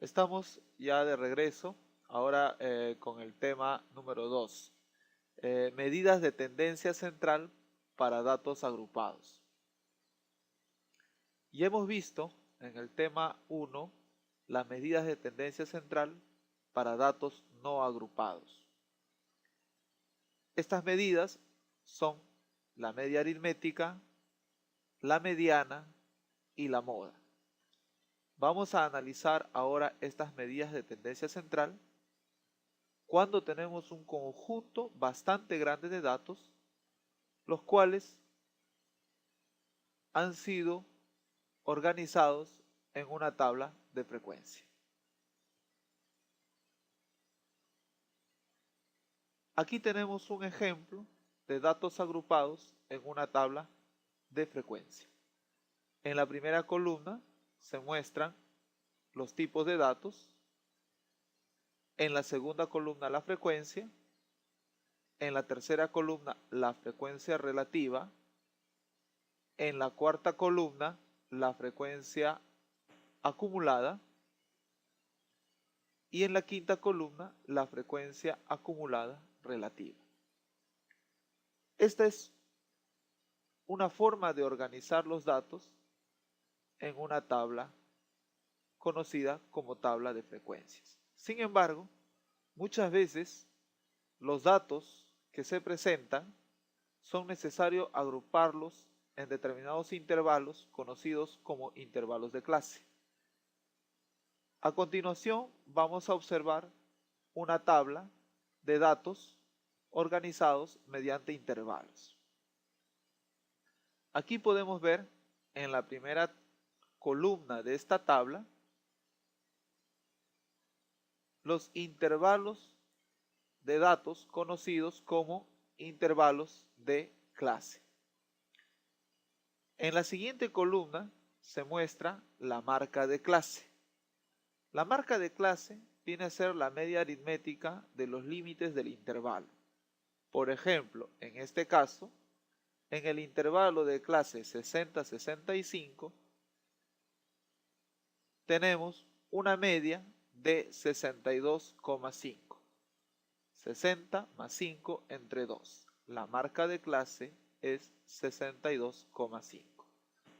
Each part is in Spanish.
Estamos ya de regreso, ahora con el tema número 2, medidas de tendencia central para datos agrupados. Ya hemos visto en el tema 1 las medidas de tendencia central para datos no agrupados. Estas medidas son la media aritmética, la mediana y la moda. Vamos a analizar ahora estas medidas de tendencia central cuando tenemos un conjunto bastante grande de datos, los cuales han sido organizados en una tabla de frecuencia. Aquí tenemos un ejemplo de datos agrupados en una tabla de frecuencia. En la primera columna se muestran los tipos de datos, en la segunda columna la frecuencia, en la tercera columna la frecuencia relativa, en la cuarta columna la frecuencia acumulada y en la quinta columna la frecuencia acumulada relativa. Esta es una forma de organizar los datos en una tabla conocida como tabla de frecuencias. Sin embargo, muchas veces los datos que se presentan son necesarios agruparlos en determinados intervalos conocidos como intervalos de clase. A continuación vamos a observar una tabla de datos organizados mediante intervalos. Aquí podemos ver en la primera columna de esta tabla los intervalos de datos conocidos como intervalos de clase. En la siguiente columna se muestra la marca de clase. La marca de clase viene a ser la media aritmética de los límites del intervalo. Por ejemplo, en este caso, en el intervalo de clase 60-65, tenemos una media de 62,5. 60 más 5 entre 2. La marca de clase es 62,5.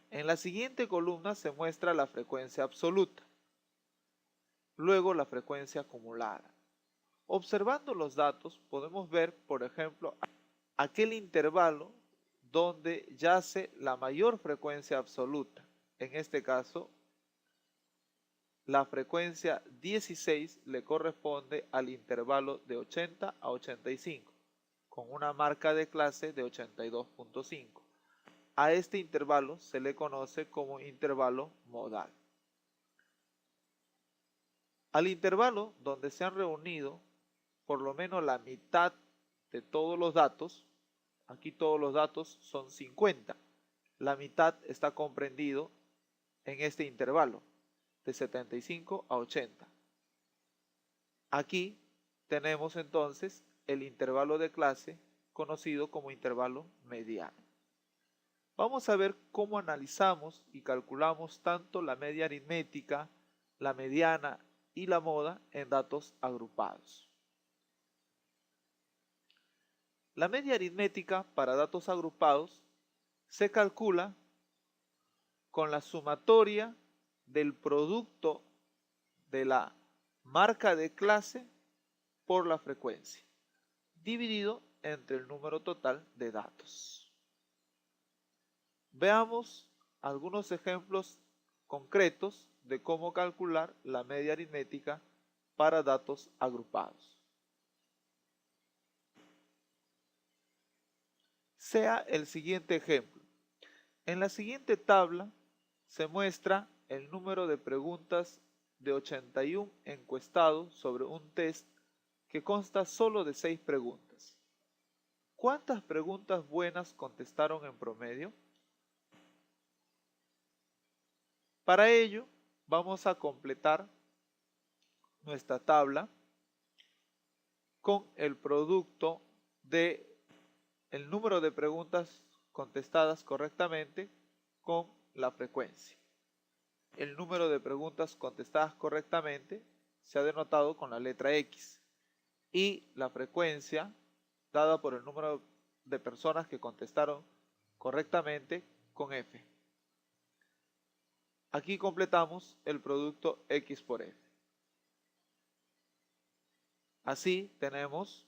En la siguiente columna se muestra la frecuencia absoluta. Luego la frecuencia acumulada. Observando los datos podemos ver, por ejemplo, aquel intervalo donde yace la mayor frecuencia absoluta. En este caso, la frecuencia 16 le corresponde al intervalo de 80 a 85, con una marca de clase de 82,5. A este intervalo se le conoce como intervalo modal. Al intervalo donde se han reunido por lo menos la mitad de todos los datos, aquí todos los datos son 50, la mitad está comprendido en este intervalo de 75 a 80. Aquí tenemos entonces el intervalo de clase conocido como intervalo mediano. Vamos a ver cómo analizamos y calculamos tanto la media aritmética, la mediana y la moda en datos agrupados. La media aritmética para datos agrupados se calcula con la sumatoria del producto de la marca de clase por la frecuencia, dividido entre el número total de datos. Veamos algunos ejemplos concretos de cómo calcular la media aritmética para datos agrupados. Sea el siguiente ejemplo. En la siguiente tabla se muestra el número de preguntas de 81 encuestados sobre un test que consta solo de 6 preguntas. ¿Cuántas preguntas buenas contestaron en promedio? Para ello, vamos a completar nuestra tabla con el producto de el número de preguntas contestadas correctamente con la frecuencia. el número de preguntas contestadas correctamente se ha denotado con la letra X y la frecuencia dada por el número de personas que contestaron correctamente con F. Aquí completamos el producto X por F. Así tenemos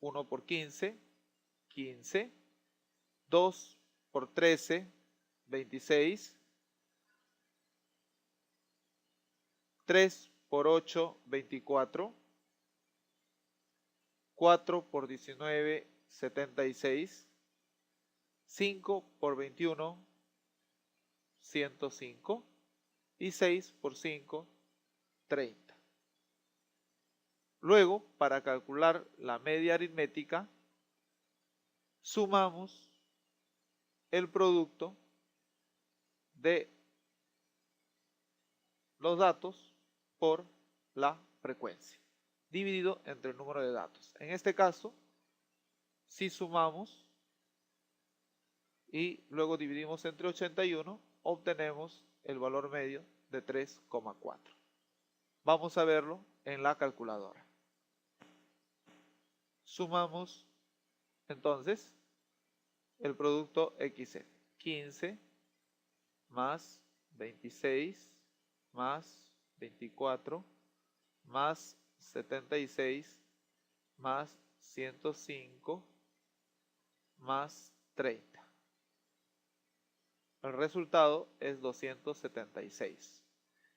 1 por 15, 15, 2 por 13, 26, 3 por 8, 24, 4 por 19, 76, 5 por 21, 105 y 6 por 5, 30. Luego, para calcular la media aritmética, sumamos el producto de los datos por la frecuencia, dividido entre el número de datos. En este caso, si sumamos y luego dividimos entre 81, obtenemos el valor medio de 3,4. Vamos a verlo en la calculadora. Sumamos entonces el producto XF. 15 más 26 más 24 más 76 más 105 más 30. El resultado es 276.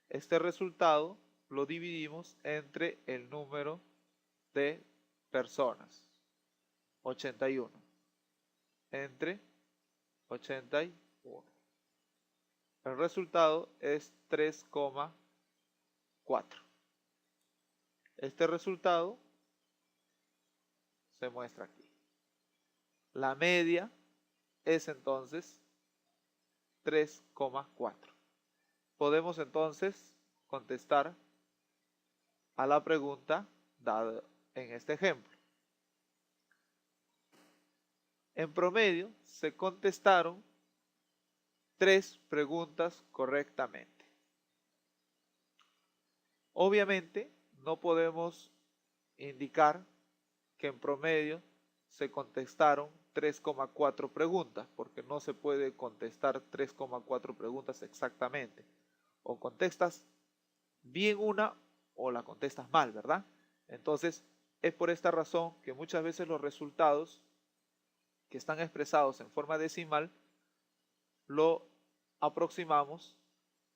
Este resultado lo dividimos entre el número de personas, 81, entre 81. El resultado es 3,4. Este resultado se muestra aquí. La media es entonces 3,4. Podemos entonces contestar a la pregunta dada en este ejemplo. En promedio se contestaron 3 preguntas correctamente. Obviamente no podemos indicar que en promedio se contestaron 3,4 preguntas, porque no se puede contestar 3,4 preguntas exactamente. O contestas bien una o la contestas mal, ¿verdad? Entonces, es por esta razón que muchas veces los resultados que están expresados en forma decimal lo aproximamos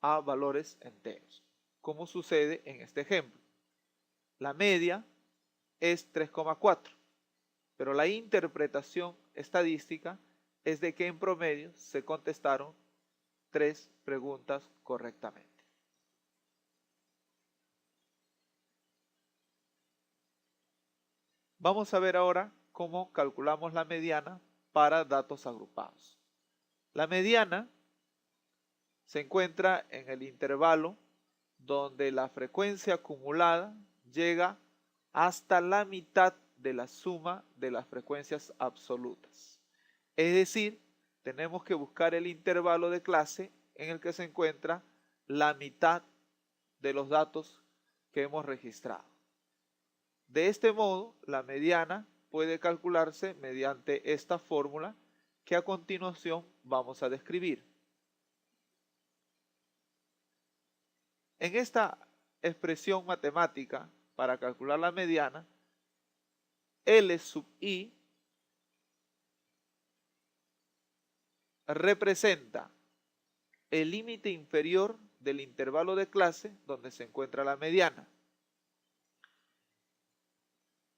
a valores enteros, como sucede en este ejemplo. La media es 3,4, pero la interpretación estadística es de que en promedio se contestaron 3 preguntas correctamente. Vamos a ver ahora cómo calculamos la mediana para datos agrupados. La mediana se encuentra en el intervalo donde la frecuencia acumulada llega hasta la mitad de la suma de las frecuencias absolutas. Es decir, tenemos que buscar el intervalo de clase en el que se encuentra la mitad de los datos que hemos registrado. De este modo, la mediana puede calcularse mediante esta fórmula que a continuación vamos a describir. En esta expresión matemática para calcular la mediana, L sub I representa el límite inferior del intervalo de clase donde se encuentra la mediana.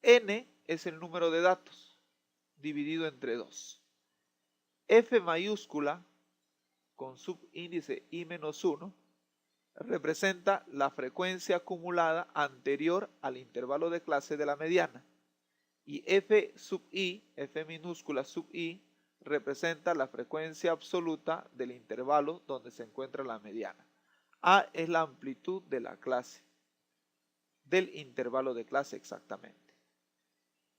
N es el número de datos dividido entre 2. F mayúscula con subíndice I-1 representa la frecuencia acumulada anterior al intervalo de clase de la mediana. Y F sub I, F minúscula sub I, representa la frecuencia absoluta del intervalo donde se encuentra la mediana. A es la amplitud de la clase, del intervalo de clase exactamente.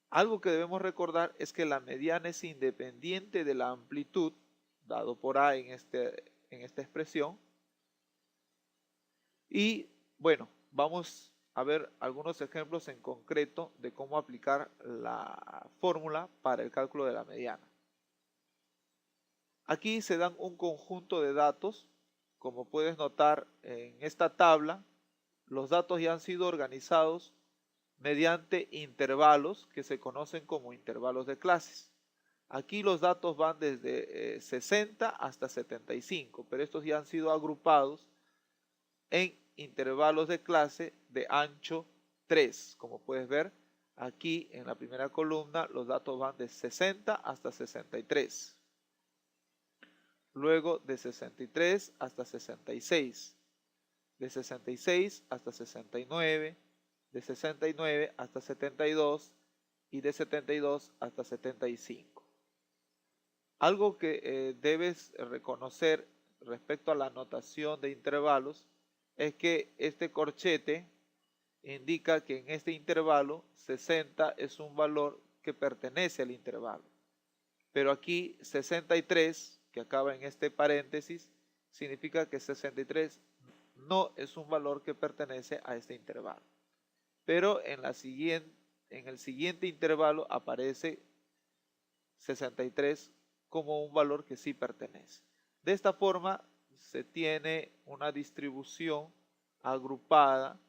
Algo que debemos recordar es que la mediana es independiente de la amplitud, dado por A en esta expresión, Y bueno, vamos a ver algunos ejemplos en concreto de cómo aplicar la fórmula para el cálculo de la mediana. Aquí se dan un conjunto de datos. Como puedes notar en esta tabla, los datos ya han sido organizados mediante intervalos que se conocen como intervalos de clases. Aquí los datos van desde 60 hasta 75, pero estos ya han sido agrupados en intervalos de clase de ancho 3. Como puedes ver, aquí en la primera columna los datos van de 60 hasta 63. Luego de 63 hasta 66. De 66 hasta 69. De 69 hasta 72. Y de 72 hasta 75. Algo que debes reconocer respecto a la notación de intervalos es que este corchete indica que en este intervalo 60 es un valor que pertenece al intervalo. Pero aquí 63, que acaba en este paréntesis, significa que 63 no es un valor que pertenece a este intervalo. Pero en el siguiente intervalo aparece 63 como un valor que sí pertenece. De esta forma se tiene una distribución agrupada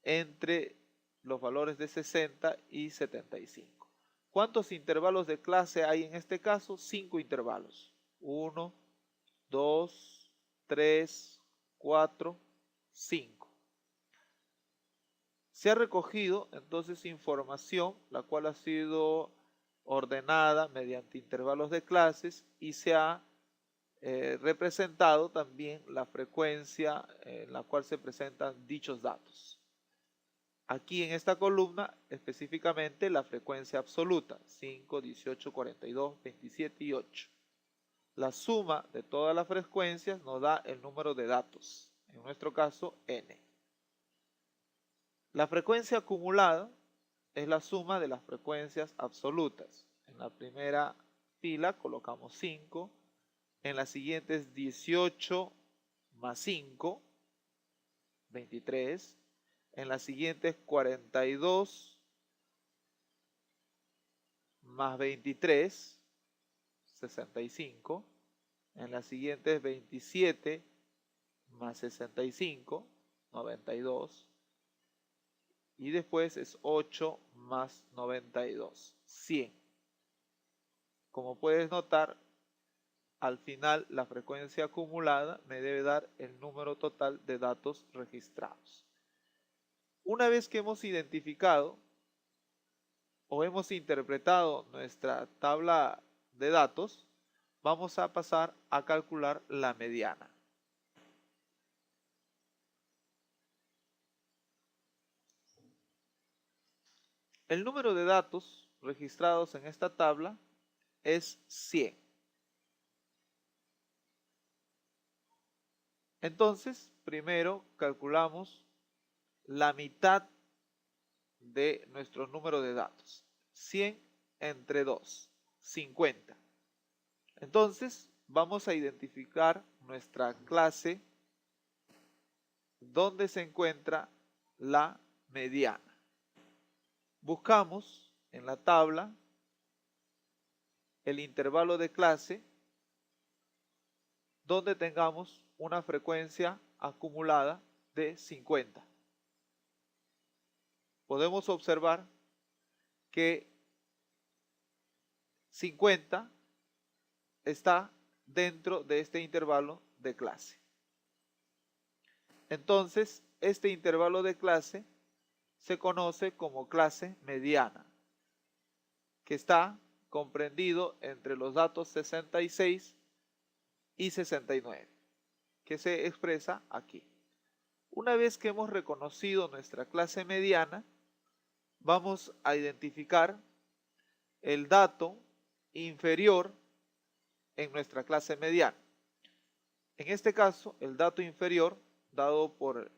entre los valores de 60 y 75. ¿Cuántos intervalos de clase hay en este caso? 5 intervalos. 1, 2, 3, 4, 5. Se ha recogido entonces información la cual ha sido ordenada mediante intervalos de clases y se ha representado también la frecuencia en la cual se presentan dichos datos. Aquí en esta columna específicamente la frecuencia absoluta, 5, 18, 42, 27 y 8. La suma de todas las frecuencias nos da el número de datos, en nuestro caso n. La frecuencia acumulada es la suma de las frecuencias absolutas. En la primera fila colocamos 5, en la siguiente es 18 más 5, 23, en la siguiente es 42 más 23, 65, en la siguiente es 27 más 65, 92, y después es 8 más 92, 100. Como puedes notar, al final la frecuencia acumulada me debe dar el número total de datos registrados. Una vez que hemos identificado o hemos interpretado nuestra tabla de datos, vamos a pasar a calcular la mediana. El número de datos registrados en esta tabla es 100. Entonces, primero calculamos la mitad de nuestro número de datos. 100 entre 2, 50. Entonces, vamos a identificar nuestra clase donde se encuentra la mediana. Buscamos en la tabla el intervalo de clase donde tengamos una frecuencia acumulada de 50. Podemos observar que 50 está dentro de este intervalo de clase. Entonces, este intervalo de clase se conoce como clase mediana, que está comprendido entre los datos 66 y 69, que se expresa aquí. Una vez que hemos reconocido nuestra clase mediana, vamos a identificar el dato inferior en nuestra clase mediana. En este caso, el dato inferior dado por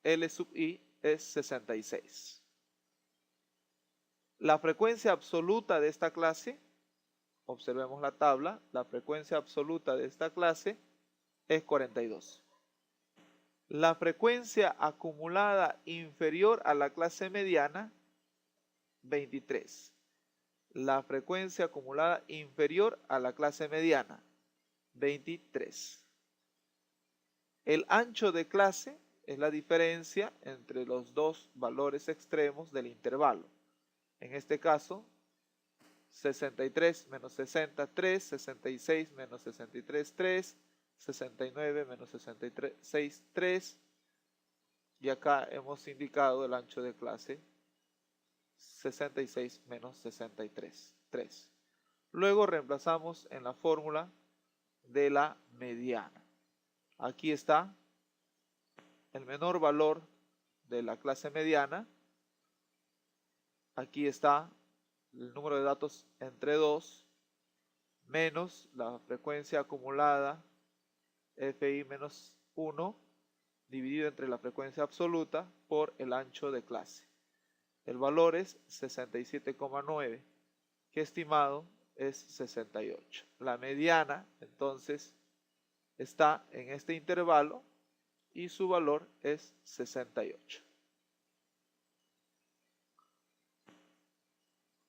L sub i es 66. La frecuencia absoluta de esta clase, observemos la tabla, la frecuencia absoluta de esta clase es 42. La frecuencia acumulada inferior a la clase mediana, 23. La frecuencia acumulada inferior a la clase mediana, 23. El ancho de clase es la diferencia entre los dos valores extremos del intervalo. En este caso, 63 menos 60, 3, 66 menos 63, 3, 69 menos 66, 3. Y acá hemos indicado el ancho de clase 66 menos 63, 3. Luego reemplazamos en la fórmula de la mediana. Aquí está el menor valor de la clase mediana. Aquí está el número de datos entre 2 menos la frecuencia acumulada FI menos 1 dividido entre la frecuencia absoluta por el ancho de clase. El valor es 67,9, que estimado es 68. La mediana, entonces, está en este intervalo y su valor es 68.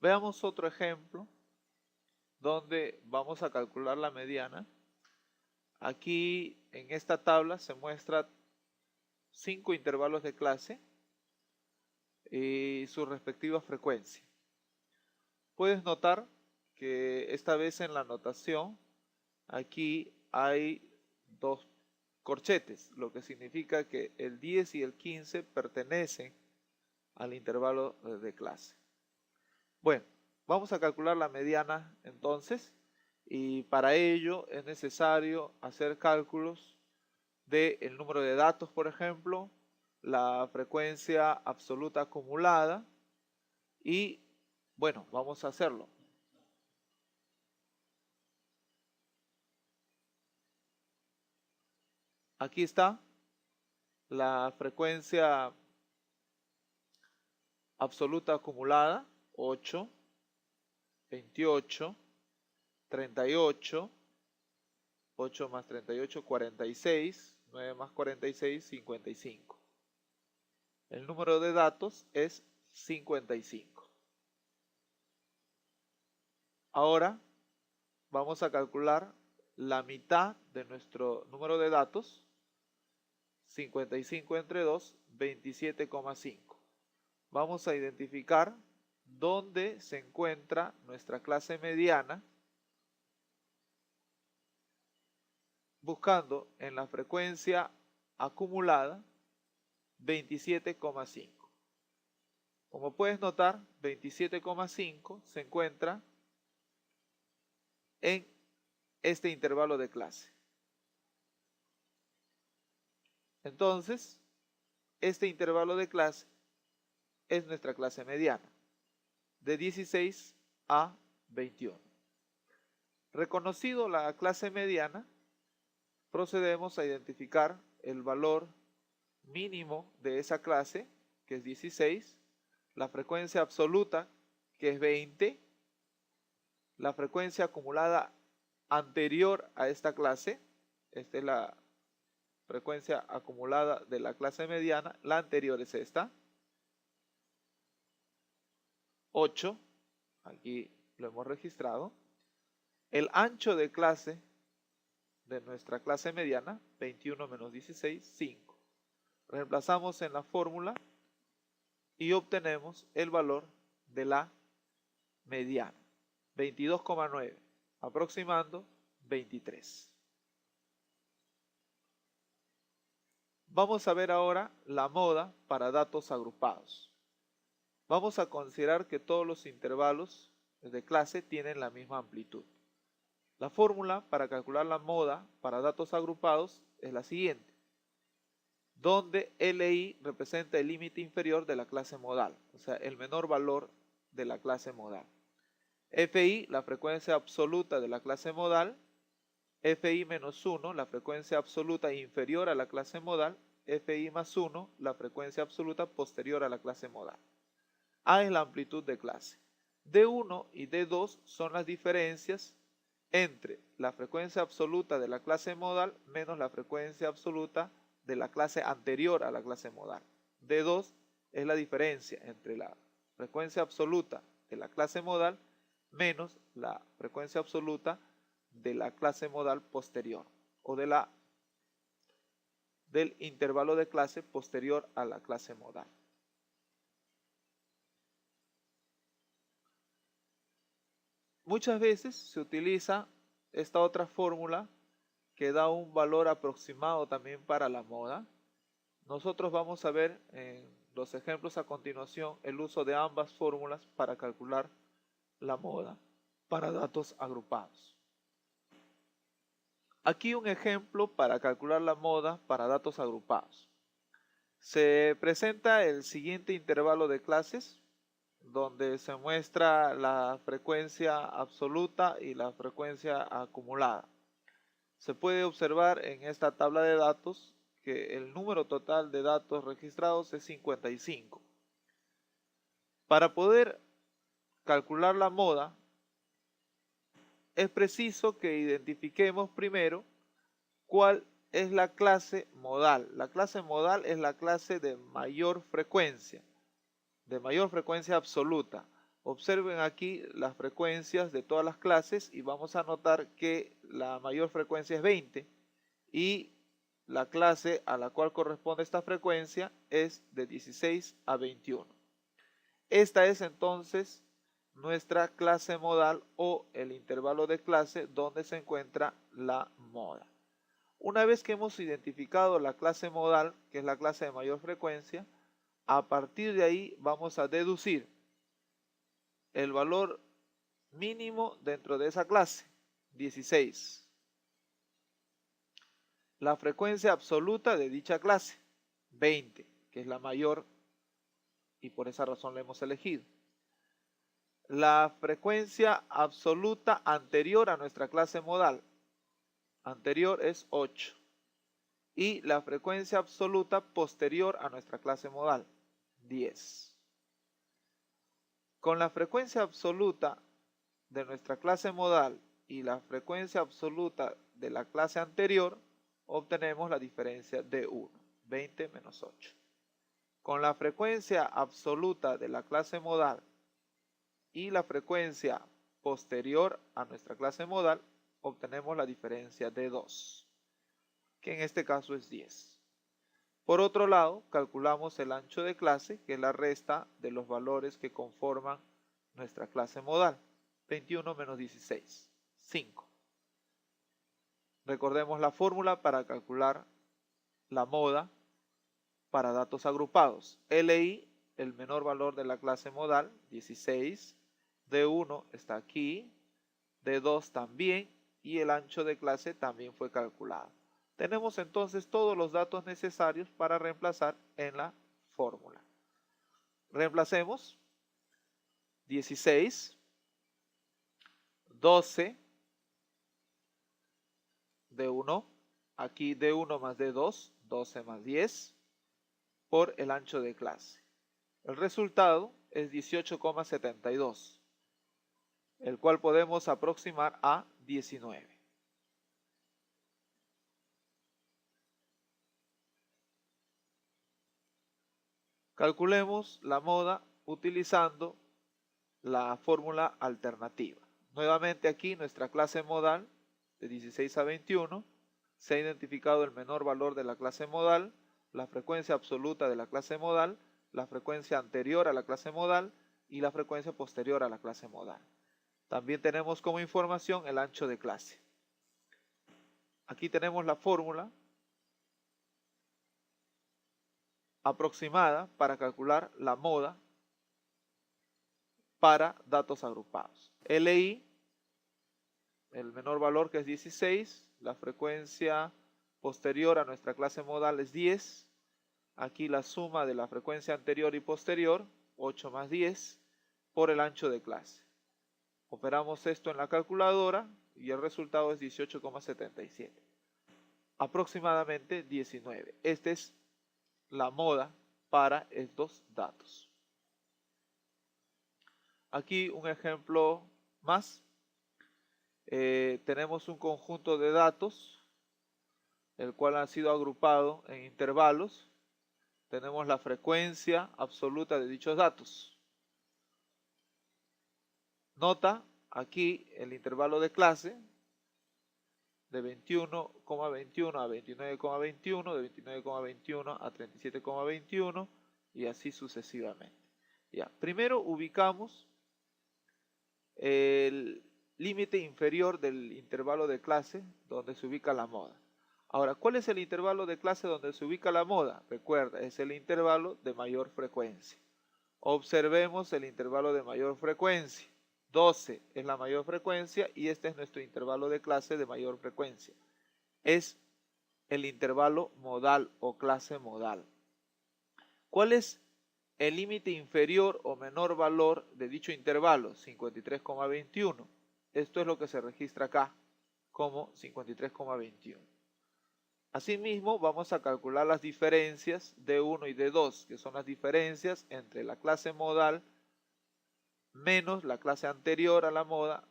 Veamos otro ejemplo donde vamos a calcular la mediana. Aquí en esta tabla se muestra 5 intervalos de clase y su respectiva frecuencia. Puedes notar que esta vez en la notación aquí hay 2 corchetes, lo que significa que el 10 y el 15 pertenecen al intervalo de clase. Bueno, vamos a calcular la mediana entonces, y para ello es necesario hacer cálculos del número de datos, por ejemplo, la frecuencia absoluta acumulada, y bueno, vamos a hacerlo. Aquí está la frecuencia absoluta acumulada, 8, 28, 38, 8 más 38, 46, 9 más 46, 55. El número de datos es 55. Ahora vamos a calcular la mitad de nuestro número de datos, 55 entre 2, 27,5. Vamos a identificar dónde se encuentra nuestra clase mediana, buscando en la frecuencia acumulada 27,5. Como puedes notar, 27,5 se encuentra en este intervalo de clase. Entonces, este intervalo de clase es nuestra clase mediana, de 16 a 21. Reconocido la clase mediana, procedemos a identificar el valor mínimo de esa clase, que es 16, la frecuencia absoluta, que es 20, la frecuencia acumulada anterior a esta clase, esta es la frecuencia acumulada de la clase mediana, la anterior es esta, 8, aquí lo hemos registrado, el ancho de clase de nuestra clase mediana, 21 menos 16, 5. Reemplazamos en la fórmula y obtenemos el valor de la mediana, 22,9, aproximando 23. Vamos a ver ahora la moda para datos agrupados. Vamos a considerar que todos los intervalos de clase tienen la misma amplitud. La fórmula para calcular la moda para datos agrupados es la siguiente, donde LI representa el límite inferior de la clase modal, o sea, el menor valor de la clase modal. FI, la frecuencia absoluta de la clase modal. FI menos 1, la frecuencia absoluta inferior a la clase modal. FI más 1, la frecuencia absoluta posterior a la clase modal. A es la amplitud de clase. D1 y D2 son las diferencias entre la frecuencia absoluta de la clase modal menos la frecuencia absoluta de la clase anterior a la clase modal. D2 es la diferencia entre la frecuencia absoluta de la clase modal menos la frecuencia absoluta de la clase modal posterior o del intervalo de clase posterior a la clase modal. Muchas veces se utiliza esta otra fórmula que da un valor aproximado también para la moda. Nosotros vamos a ver en los ejemplos a continuación el uso de ambas fórmulas para calcular la moda para datos agrupados. Aquí un ejemplo para calcular la moda para datos agrupados. Se presenta el siguiente intervalo de clases donde se muestra la frecuencia absoluta y la frecuencia acumulada. Se puede observar en esta tabla de datos que el número total de datos registrados es 55. Para poder calcular la moda, es preciso que identifiquemos primero cuál es la clase modal. La clase modal es la clase de mayor frecuencia absoluta. Observen aquí las frecuencias de todas las clases y vamos a notar que la mayor frecuencia es 20 y la clase a la cual corresponde esta frecuencia es de 16 a 21. Esta es entonces nuestra clase modal o el intervalo de clase donde se encuentra la moda. Una vez que hemos identificado la clase modal, que es la clase de mayor frecuencia, a partir de ahí vamos a deducir el valor mínimo dentro de esa clase, 16. La frecuencia absoluta de dicha clase, 20, que es la mayor y por esa razón la hemos elegido. La frecuencia absoluta anterior a nuestra clase modal, anterior es 8. Y la frecuencia absoluta posterior a nuestra clase modal, 10. Con la frecuencia absoluta de nuestra clase modal y la frecuencia absoluta de la clase anterior, obtenemos la diferencia de 1, 20 menos 8. Con la frecuencia absoluta de la clase modal y la frecuencia posterior a nuestra clase modal, obtenemos la diferencia de 2, que en este caso es 10. Por otro lado, calculamos el ancho de clase, que es la resta de los valores que conforman nuestra clase modal. 21 menos 16, 5. Recordemos la fórmula para calcular la moda para datos agrupados. LI, el menor valor de la clase modal, 16. D1 está aquí. D2 también. Y el ancho de clase también fue calculado. Tenemos entonces todos los datos necesarios para reemplazar en la fórmula. Reemplacemos 16, 12, D1, aquí D1 más D2, 12 más 10, por el ancho de clase. El resultado es 18,72, el cual podemos aproximar a 19. Calculemos la moda utilizando la fórmula alternativa. Nuevamente aquí nuestra clase modal de 16 a 21, se ha identificado el menor valor de la clase modal, la frecuencia absoluta de la clase modal, la frecuencia anterior a la clase modal y la frecuencia posterior a la clase modal. También tenemos como información el ancho de clase. Aquí tenemos la fórmula aproximada para calcular la moda para datos agrupados. LI, el menor valor que es 16, la frecuencia posterior a nuestra clase modal es 10, aquí la suma de la frecuencia anterior y posterior, 8 más 10, por el ancho de clase. Operamos esto en la calculadora y el resultado es 18,77. Aproximadamente 19. Esta es la moda para estos datos. Aquí un ejemplo más. Tenemos un conjunto de datos el cual ha sido agrupado en intervalos. Tenemos la frecuencia absoluta de dichos datos. Nota aquí el intervalo de clase de 21,21 a 29,21, de 29,21 a 37,21 y así sucesivamente. Ya, primero ubicamos el límite inferior del intervalo de clase donde se ubica la moda. Ahora, ¿cuál es el intervalo de clase donde se ubica la moda? Recuerda, es el intervalo de mayor frecuencia. Observemos el intervalo de mayor frecuencia. 12 es la mayor frecuencia y este es nuestro intervalo de clase de mayor frecuencia. Es el intervalo modal o clase modal. ¿Cuál es el límite inferior o menor valor de dicho intervalo? 53,21. Esto es lo que se registra acá como 53,21. Asimismo, vamos a calcular las diferencias de 1 y de 2, que son las diferencias entre la clase modal menos la clase anterior a la moda,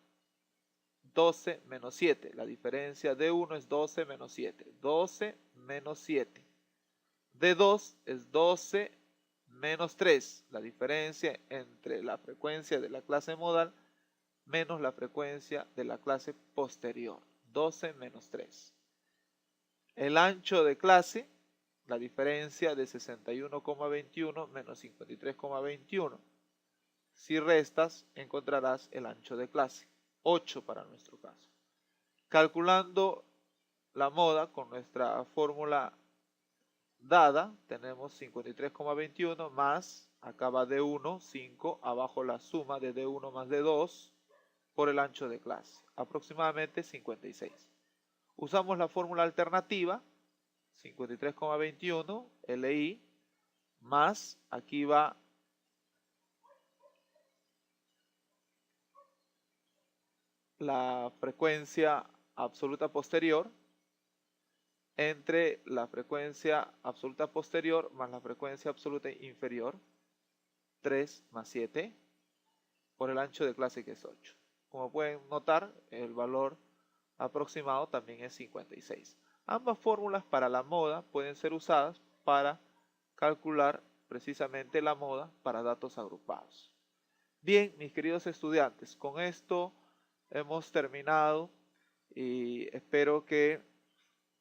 12 menos 7. La diferencia de 1 es 12 menos 7. 12 menos 7. De 2 es 12 menos 3. La diferencia entre la frecuencia de la clase modal menos la frecuencia de la clase posterior. 12 menos 3. El ancho de clase, la diferencia de 61,21 menos 53,21. Si restas, encontrarás el ancho de clase, 8 para nuestro caso. Calculando la moda con nuestra fórmula dada, tenemos 53,21 más, acá va D1, 5, abajo la suma de D1 más D2 por el ancho de clase, aproximadamente 56. Usamos la fórmula alternativa, 53,21 LI, más, aquí va la frecuencia absoluta posterior, entre la frecuencia absoluta posterior más la frecuencia absoluta inferior, 3 más 7, por el ancho de clase que es 8. Como pueden notar, el valor aproximado también es 56. Ambas fórmulas para la moda pueden ser usadas para calcular precisamente la moda para datos agrupados. Bien, mis queridos estudiantes, con esto hemos terminado y espero que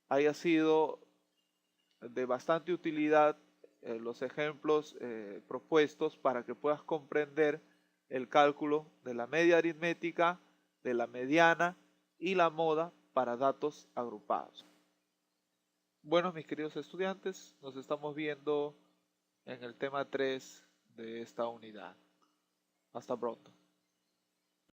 haya sido de bastante utilidad los ejemplos propuestos para que puedas comprender el cálculo de la media aritmética, de la mediana y la moda para datos agrupados. Bueno, mis queridos estudiantes, nos estamos viendo en el tema 3 de esta unidad. Hasta pronto.